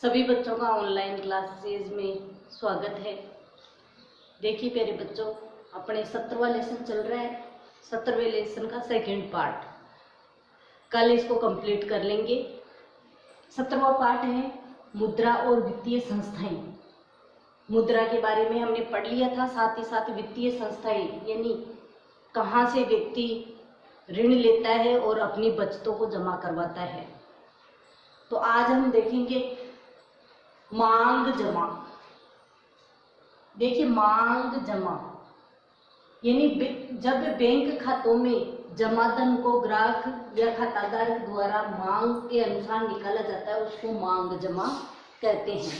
सभी बच्चों का ऑनलाइन क्लासेज में स्वागत है। देखिए प्यारे बच्चों, अपने 17वां लेसन चल रहा है। 17वें लेसन का सेकंड पार्ट कल इसको कंप्लीट कर लेंगे। 17वां पार्ट है मुद्रा और वित्तीय संस्थाएं। मुद्रा के बारे में हमने पढ़ लिया था, साथ ही साथ वित्तीय संस्थाएं यानी कहाँ से व्यक्ति ऋण लेता है और अपनी बचतों को जमा करवाता है। तो आज हम देखेंगे मांग जमा। देखिए मांग जमा यानी जब बैंक खातों में जमा धन को ग्राहक या खाताधारक द्वारा मांग के अनुसार निकाला जाता है, उसको मांग जमा कहते हैं।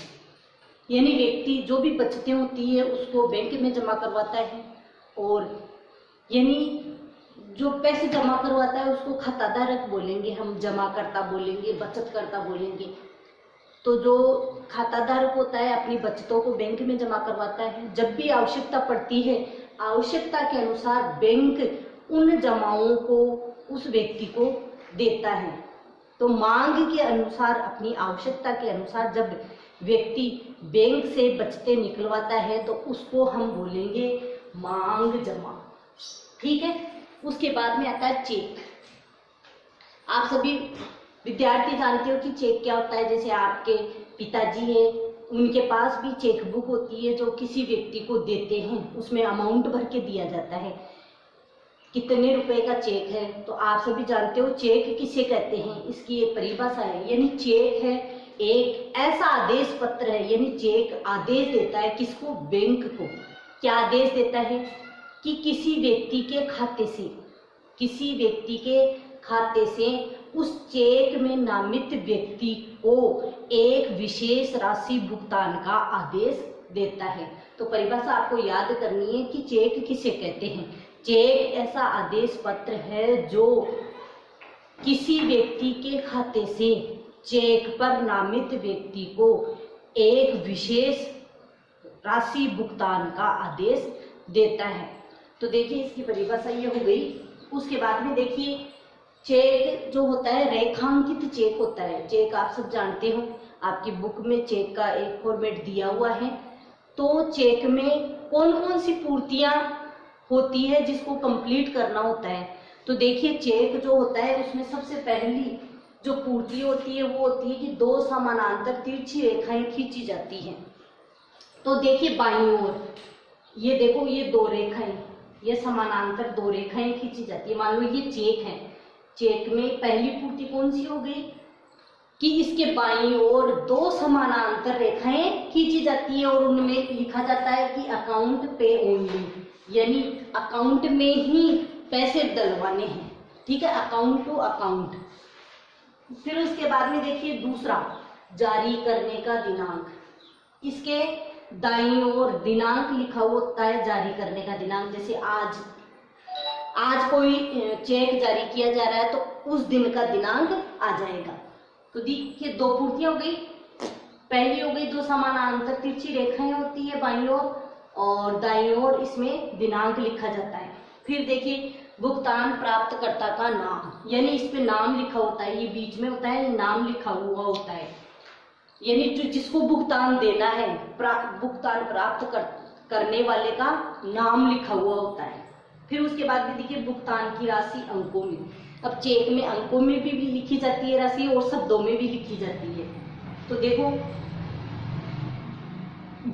यानी व्यक्ति जो भी बचतें होती है उसको बैंक में जमा करवाता है और यानी जो पैसे जमा करवाता है उसको खाताधारक बोलेंगे, हम जमा करता बोलेंगे, बचत करता बोलेंगे। तो जो खाताधारक होता है अपनी बचतों को बैंक में जमा करवाता है। जब भी आवश्यकता पड़ती है, आवश्यकता के अनुसार बैंक उन जमाओं को उस व्यक्ति को देता है। तो मांग के अनुसार, अपनी आवश्यकता के अनुसार जब व्यक्ति बैंक से बचतें निकलवाता है तो उसको हम बोलेंगे मांग जमा। ठीक है। उसके बाद में आता है चेक। आप सभी विद्यार्थी जानते हो कि चेक क्या होता है। जैसे आपके पिताजी हैं, उनके पास भी चेक बुक होती है जो किसी व्यक्ति को देते हैं, उसमें अमाउंट भर के दिया जाता है कितने रुपए का चेक है। तो आप सभी जानते हो चेक किसे कहते हैं, इसकी एक परिभाषा है। यानी चेक है एक ऐसा आदेश पत्र है, यानी चेक आदेश देता है किसको, बैंक को। क्या आदेश देता है कि किसी व्यक्ति के खाते से उस चेक में नामित व्यक्ति को एक विशेष राशि भुगतान का आदेश देता है। तो परिभाषा आपको याद करनी है कि चेक किसे कहते हैं। चेक ऐसा आदेश पत्र है जो किसी व्यक्ति के खाते से चेक पर नामित व्यक्ति को एक विशेष राशि भुगतान का आदेश देता है। तो देखिए इसकी परिभाषा ये हो गई। उसके बाद में देखिए चेक जो होता है रेखांकित चेक होता है। चेक आप सब जानते हो, आपकी बुक में चेक का एक फॉर्मेट दिया हुआ है। तो चेक में कौन कौन सी पूर्तियां होती है जिसको कंप्लीट करना होता है। तो देखिए चेक जो होता है उसमें सबसे पहली जो पूर्ति होती है वो होती है कि दो समानांतर तिरछी रेखाएं खींची जाती हैं। तो देखिए बाईं ओर ये देखो, ये दो रेखाएं, ये समानांतर दो रेखाएं खींची जाती है। मान लो ये चेक है। चेक में पहली पूर्ति कौन सी हो गई कि इसके बाईं ओर दो समानांतर रेखाएं खींची जाती है और उनमें लिखा जाता है कि अकाउंट पे ओनली, यानी अकाउंट में ही पैसे डलवाने हैं। ठीक है, अकाउंट टू अकाउंट। फिर उसके बाद में देखिए दूसरा जारी करने का दिनांक। इसके दाईं ओर दिनांक लिखा हुआ होता है, जारी करने का दिनांक। जैसे आज कोई चेक जारी किया जा रहा है तो उस दिन का दिनांक आ जाएगा। तो देखिए दो पूर्तियां हो गई। पहली हो गई दो समानांतर तिरछी रेखाएं होती है बाईं ओर और दाईं ओर इसमें दिनांक लिखा जाता है। फिर देखिए भुगतान प्राप्तकर्ता का नाम, यानी इस पे नाम लिखा होता है, ये बीच में होता है, नाम लिखा हुआ होता है, यानी जो जिसको भुगतान देना है, भुगतान प्राप्त करने वाले का नाम लिखा हुआ होता है। फिर उसके बाद भी देखिए भुगतान की राशि अंकों में। अब चेक में अंकों में भी लिखी जाती है राशि और शब्दों में भी लिखी जाती है। तो देखो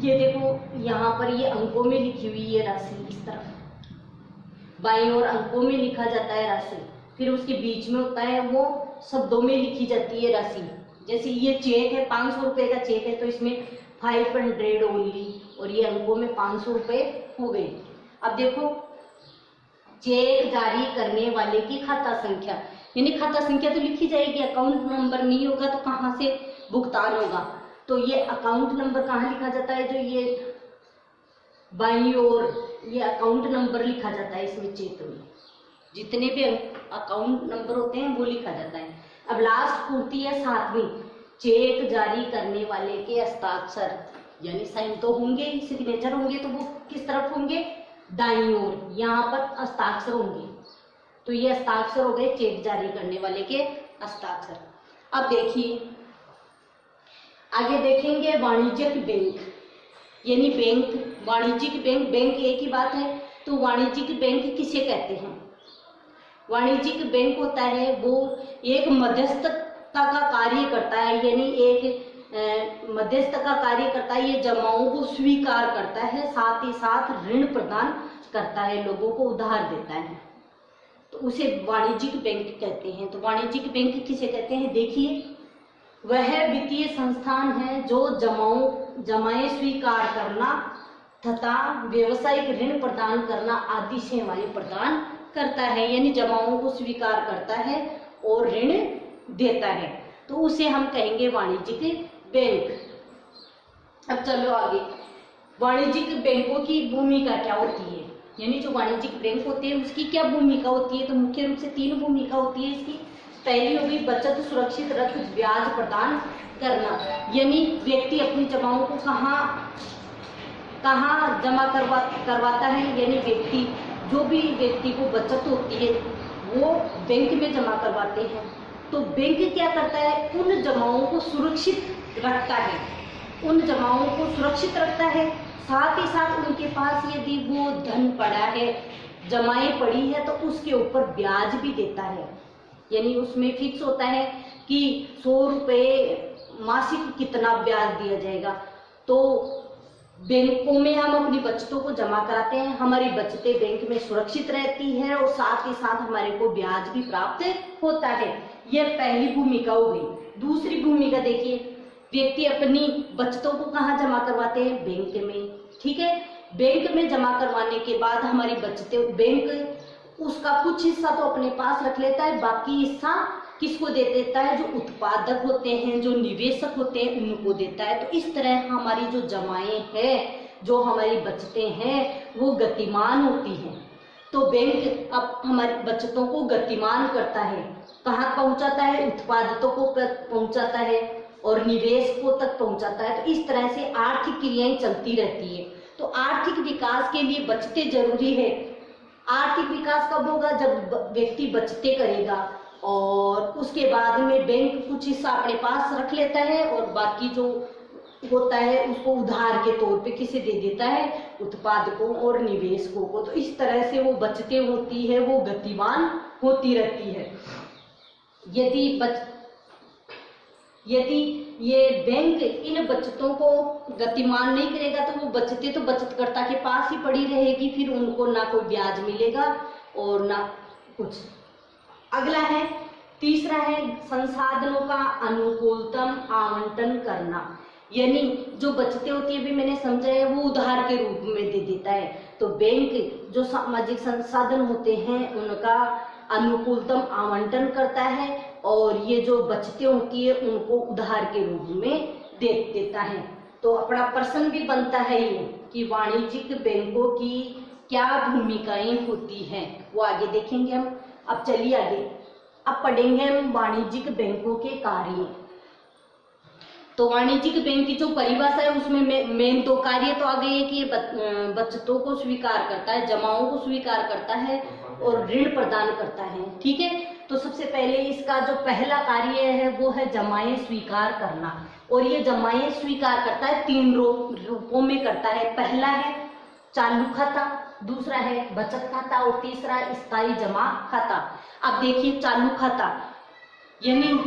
ये देखो यहाँ पर ये अंकों में लिखी हुई है राशि, इस तरफ बाईं ओर अंकों में लिखा जाता है राशि। फिर उसके बीच में होता है वो शब्दों में लिखी जाती है राशि। जैसे ये चेक है, 500 रुपए का चेक है तो इसमें 500 ओनली और ये अंकों में 500 रुपए हो गए। अब देखो चेक जारी करने वाले की खाता संख्या, यानी खाता संख्या तो लिखी जाएगी, अकाउंट नंबर नहीं होगा तो कहाँ से भुगतान होगा। तो ये अकाउंट नंबर कहाँ लिखा जाता है, जो ये बाईं ओर ये अकाउंट नंबर लिखा जाता है। इसमें चेक में जितने भी अकाउंट नंबर होते हैं वो लिखा जाता है। अब लास्ट पूर्ति है 7वीं, चेक जारी करने वाले के हस्ताक्षर, यानी साइन तो होंगे, सिग्नेचर होंगे, तो वो किस तरफ होंगे, दाईं ओर, यहाँ पर हस्ताक्षर होंगे। तो ये हस्ताक्षर हो गए चेक जारी करने वाले के हस्ताक्षर। अब देखिए आगे देखेंगे वाणिज्यिक बैंक, यानी बैंक, वाणिज्यिक बैंक, बैंक एक ही बात है। तो वाणिज्यिक बैंक किसे कहते हैं? वाणिज्यिक बैंक होता है वो एक मध्यस्थता का कार्य करता है, यानी एक मध्यस्थ का कार्य करता है। ये जमाओं को स्वीकार करता है, साथ ही साथ ऋण प्रदान करता है, लोगों को उधार देता है, तो उसे वाणिज्यिक बैंक कहते हैं। तो वाणिज्यिक बैंक किसे कहते हैं? देखिए, वह वित्तीय संस्थान है जो जमाएं स्वीकार करना तथा व्यवसायिक ऋण प्रदान करना आदि सेवाएं प्रदान करता है, यानी जमाओं को स्वीकार करता है और ऋण देता है, तो उसे हम कहेंगे वाणिज्यिक बैंक। अब चलो आगे, वाणिज्यिक बैंकों की भूमिका क्या होती है, यानी जो वाणिज्यिक बैंक होते हैं उसकी क्या भूमिका होती है? तो मुख्य रूप से 3 भूमिका होती है इसकी। पहली हो गई बचत सुरक्षित रक्त ब्याज प्रदान करना, यानी व्यक्ति अपनी जमाओं को कहाँ जमा करवाता है, यानी व्यक्ति, जो भी व्यक्ति को बचत होती है वो बैंक में जमा करवाते हैं। तो बैंक क्या करता है? उन जमाओं को सुरक्षित रखता है, उन जमाओं को सुरक्षित रखता है, साथ ही साथ उनके पास यदि वो धन पड़ा है, जमाएं पड़ी है, तो उसके ऊपर ब्याज भी देता है, यानी उसमें फिक्स होता है कि 100 रुपये मासिक कितना ब्याज दिया जाएगा। तो बैंकों में हम अपनी बचतों को जमा कराते हैं, हमारी बचतें बैंक में सुरक्षित रहती है और साथ ही साथ हमारे को ब्याज भी प्राप्त होता है। यह पहली भूमिका हो गई। दूसरी भूमिका देखिए, व्यक्ति अपनी बचतों को कहाँ जमा करवाते हैं? बैंक में, ठीक है। बैंक में जमा करवाने के बाद हमारी बचतें, बैंक उसका कुछ हिस्सा तो अपने पास रख लेता है, बाकी हिस्सा किसको दे देता है? जो उत्पादक होते हैं, जो निवेशक होते हैं, उनको देता है। तो इस तरह हमारी जो जमाएं हैं, जो हमारी बचतें हैं, वो गतिमान होती हैं। तो बैंक अब हमारी बचतों को गतिमान करता है, कहाँ पहुंचाता है? उत्पादकों को पहुंचाता है और निवेशकों तक पहुंचाता है। तो इस तरह से आर्थिक क्रियाएं चलती रहती है। तो आर्थिक विकास के लिए बचतें जरूरी है। आर्थिक विकास कब होगा? जब व्यक्ति बचतें करेगा और उसके बाद में बैंक कुछ हिस्सा अपने पास रख लेता है और बाकी जो होता है उसको उधार के तौर पे किसे दे देता है? उत्पादकों और निवेशकों को। तो इस तरह से वो बचतें होती है, वो गतिमान होती रहती है। यदि ये बैंक इन बचतों को गतिमान नहीं करेगा तो वो बचतें तो बचतकर्ता के पास ही पड़ी रहेगी, फिर उनको ना कोई ब्याज मिलेगा और ना कुछ। अगला है, तीसरा है संसाधनों का अनुकूलतम आवंटन करना, यानी जो बचतें होती है, भी मैंने समझाया, वो उधार के रूप में दे देता है। तो बैंक जो सामाजिक संसाधन होते हैं उनका अनुकूलतम आवंटन करता है और ये जो बचतें होती है उनको उधार के रूप में दे देता है। तो अपना प्रश्न भी बनता है ये कि वाणिज्यिक बैंकों की क्या भूमिकाएं होती हैं, वो आगे देखेंगे हम। अब चलिए आगे, अब पढ़ेंगे हम वाणिज्यिक बैंकों के कार्य। तो वाणिज्यिक बैंक की जो परिभाषा है उसमें मेन 2 कार्य तो आ गए हैं कि ये बचतों को स्वीकार करता है, जमाओं को स्वीकार करता है और ऋण प्रदान करता है, ठीक है। तो सबसे पहले इसका जो पहला कार्य है वो है जमाएं स्वीकार करना, और ये जमाएं स्वीकार करता है 3 रूपों में करता है। पहला है चालू खाता, दूसरा है बचत खाता और तीसरा स्थायी जमा खाता। अब देखिए चालू खाता, यानी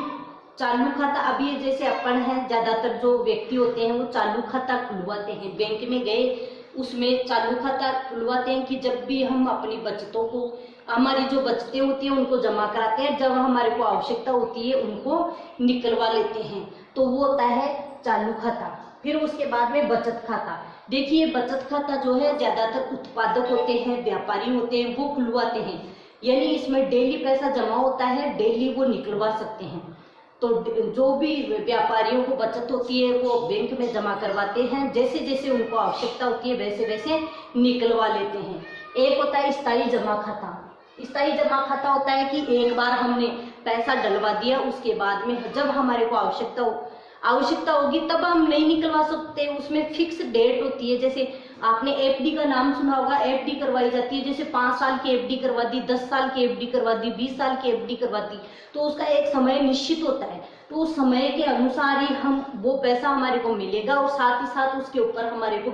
चालू खाता, अब ये जैसे अपन है, ज्यादातर जो व्यक्ति होते हैं वो चालू खाता खुलवाते हैं, बैंक में गए उसमें चालू खाता खुलवाते हैं कि जब भी हम अपनी बचतों को, हमारी जो बचतें होती हैं उनको जमा कराते हैं, जब हमारे को आवश्यकता होती है उनको निकलवा लेते हैं, तो वो होता है चालू खाता। फिर उसके बाद में बचत खाता। देखिए बचत खाता जो है ज्यादातर उत्पादक होते हैं, व्यापारी होते हैं, वो खुलवाते हैं, यानी इसमें डेली पैसा जमा होता है, डेली वो निकलवा सकते हैं। तो जो भी व्यापारियों को बचत होती है वो बैंक में जमा करवाते हैं, जैसे जैसे उनको आवश्यकता होती है वैसे वैसे निकलवा लेते हैं। एक होता है स्थायी जमा खाता। स्थायी जमा खाता होता है कि एक बार हमने पैसा डलवा दिया, उसके बाद में जब हमारे को आवश्यकता होगी तब हम नहीं निकलवा सकते, उसमें फिक्स डेट होती है। जैसे आपने एफडी का नाम सुना होगा, एफडी करवाई जाती है, जैसे 5 साल की एफडी करवा दी, 10 साल की एफडी करवा दी, 20 साल की एफडी करवा दी, तो उसका एक समय निश्चित होता है। तो उस समय के अनुसार ही हम वो पैसा हमारे को मिलेगा और साथ ही साथ उसके ऊपर हमारे को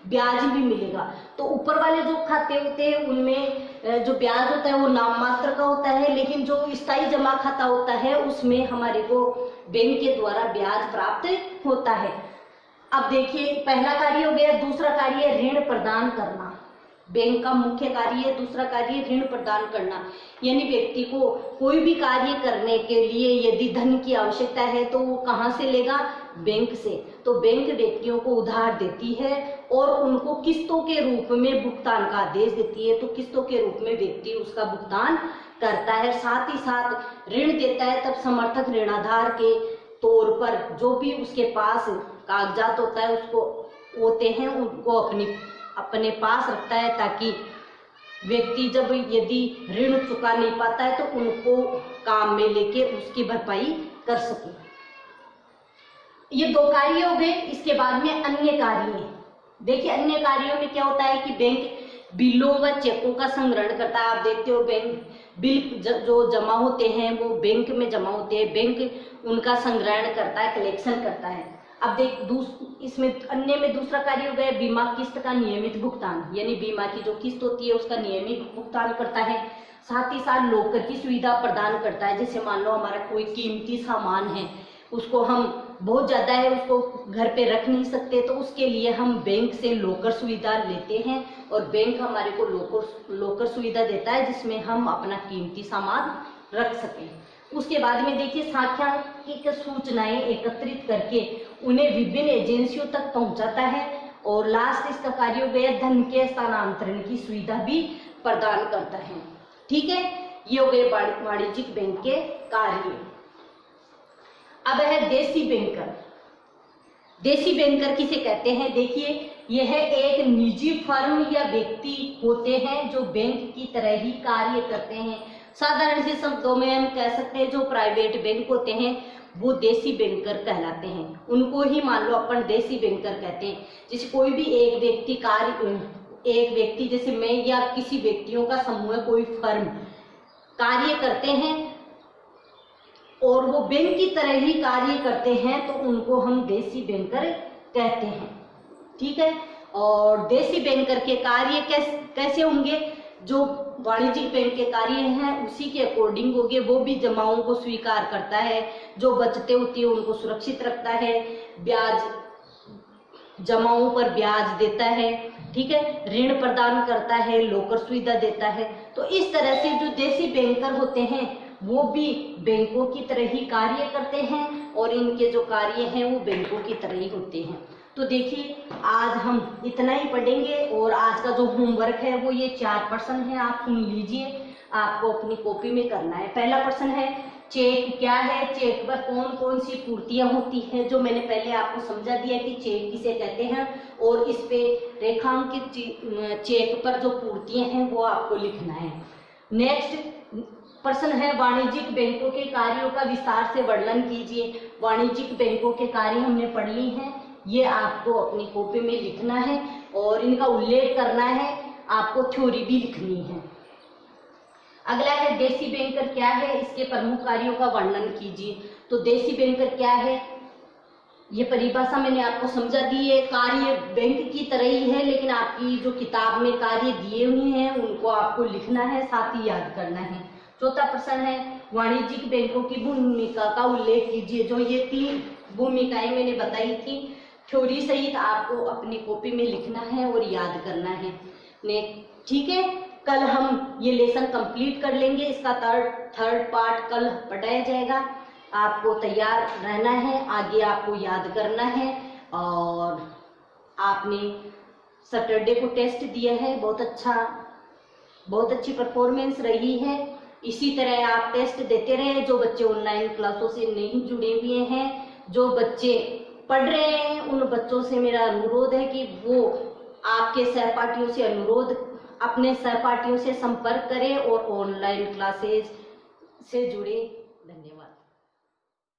ब्याज भी मिलेगा। तो ऊपर वाले जो खाते होते हैं उनमें जो ब्याज होता है वो नाम मात्र का होता है, लेकिन जो स्थायी जमा खाता होता है उसमें हमारे को बैंक के द्वारा ब्याज प्राप्त होता है। अब देखिए, पहला कार्य हो गया। दूसरा कार्य है ऋण प्रदान करना। बैंक का मुख्य कार्य है, दूसरा कार्य ऋण प्रदान करना, यानी व्यक्ति को कोई भी कार्य करने के लिए यदि धन की आवश्यकता है तो वो कहाँ से लेगा? बैंक से। तो बैंक व्यक्तियों को उधार देती है और उनको किस्तों के रूप में भुगतान का आदेश देती है। तो किस्तों के रूप में व्यक्ति उसका भुगतान करता है, साथ ही साथ ऋण देता है। तब समर्थक ऋणाधार के तौर पर जो भी उसके पास कागजात होता है उसको होते हैं उनको अपने पास रखता है, ताकि व्यक्ति जब यदि ऋण चुका नहीं पाता है तो उनको काम में लेके उसकी भरपाई कर सके। ये दो कार्य हो गए। इसके बाद में अन्य कार्य। देखिए, अन्य कार्यों में क्या होता है कि बैंक बिलों व चेकों का संग्रहण करता है। आप देखते हो बैंक बिल जो जमा होते हैं वो बैंक में जमा होते हैं, बैंक उनका संग्रहण करता है, कलेक्शन करता है। अब देख इसमें अन्य में दूसरा कार्य हो गया बीमा किस्त का नियमित भुगतान, यानी बीमा की जो किस्त होती है उसका नियमित भुगतान करता है। साथ ही साथ लॉकर की सुविधा प्रदान करता है। जैसे मान लो हमारा कोई कीमती सामान है, उसको हम बहुत ज़्यादा है उसको घर पे रख नहीं सकते, तो उसके लिए हम बैंक से लॉकर सुविधा लेते हैं और बैंक हमारे को लॉकर सुविधा देता है जिसमें हम अपना कीमती सामान रख सकें। उसके बाद में देखिए, सांख्यिकीय सूचनाएं एकत्रित करके उन्हें विभिन्न एजेंसियों तक पहुंचाता है। और लास्ट इसका कार्य हो गया धन के स्थानांतरण की सुविधा भी प्रदान करता है। ठीक है, ये हो गए वाणिज्यिक बैंक के कार्य। अब है देसी बैंकर। देसी बैंकर किसे कहते हैं? देखिए, यह एक निजी फर्म या व्यक्ति होते हैं जो बैंक की तरह ही कार्य करते हैं। साधारण से शब्दों में हम कह सकते हैं जो प्राइवेट बैंक होते हैं वो देसी बैंकर कहलाते हैं। उनको ही मान लो अपन देसी बैंकर कहते हैं। जैसे कोई भी एक व्यक्ति जैसे मैं या किसी व्यक्तियों का समूह, कोई फर्म कार्य करते हैं और वो बैंक की तरह ही कार्य करते हैं तो उनको हम देसी बैंकर कहते हैं। ठीक है, और देसी बैंकर के कार्य कैसे होंगे? जो वाणिज्यिक बैंक के कार्य हैं उसी के अकॉर्डिंग होंगे। वो भी जमाओं को स्वीकार करता है, जो बचतें होती है उनको सुरक्षित रखता है, जमाओं पर ब्याज देता है। ठीक है, ऋण प्रदान करता है, लॉकर सुविधा देता है। तो इस तरह से जो देसी बैंकर होते हैं वो भी बैंकों की तरह ही कार्य करते हैं और इनके जो कार्य हैं वो बैंकों की तरह ही होते हैं। तो देखिए, आज हम इतना ही पढ़ेंगे और आज का जो होमवर्क है वो ये 4 प्रश्न है, आप सुन लीजिए, आपको अपनी कॉपी में करना है। पहला प्रश्न है चेक क्या है? चेक पर कौन कौन सी पूर्तियां होती हैं, जो मैंने पहले आपको समझा दिया कि चेक किसे कहते हैं, और इस पे रेखांकित चेक पर जो पूर्तियां हैं वो आपको लिखना है। नेक्स्ट प्रश्न है वाणिज्यिक बैंकों के कार्यों का विस्तार से वर्णन कीजिए। वाणिज्यिक बैंकों के कार्य हमने पढ़ ली हैं, ये आपको अपनी कॉपी में लिखना है और इनका उल्लेख करना है, आपको थ्योरी भी लिखनी है। अगला है देसी बैंकर क्या है? इसके प्रमुख कार्यों का वर्णन कीजिए। तो देसी बैंकर क्या है, ये परिभाषा मैंने आपको समझा दी है। कार्य बैंक की तरह ही है, लेकिन आपकी जो किताब में कार्य दिए हुए हैं उनको आपको लिखना है, साथ ही याद करना है। चौथा प्रश्न है वाणिज्यिक बैंकों की भूमिका का उल्लेख कीजिए। जो ये 3 भूमिकाएं मैंने बताई थी, थ्योरी सहित आपको अपनी कॉपी में लिखना है और याद करना है। ठीक है, कल हम ये लेसन कंप्लीट कर लेंगे। इसका थर्ड पार्ट कल पढ़ाया जाएगा। आपको तैयार रहना है, आगे आपको याद करना है। और आपने सैटरडे को टेस्ट दिया है, बहुत अच्छी परफॉर्मेंस रही है। इसी तरह आप टेस्ट देते रहे। जो बच्चे ऑनलाइन क्लासों से नहीं जुड़े हुए हैं, जो बच्चे पढ़ रहे हैं, उन बच्चों से मेरा अनुरोध है कि वो आपके सहपाठियों से अपने सहपाठियों से संपर्क करें और ऑनलाइन क्लासेस से जुड़े। धन्यवाद।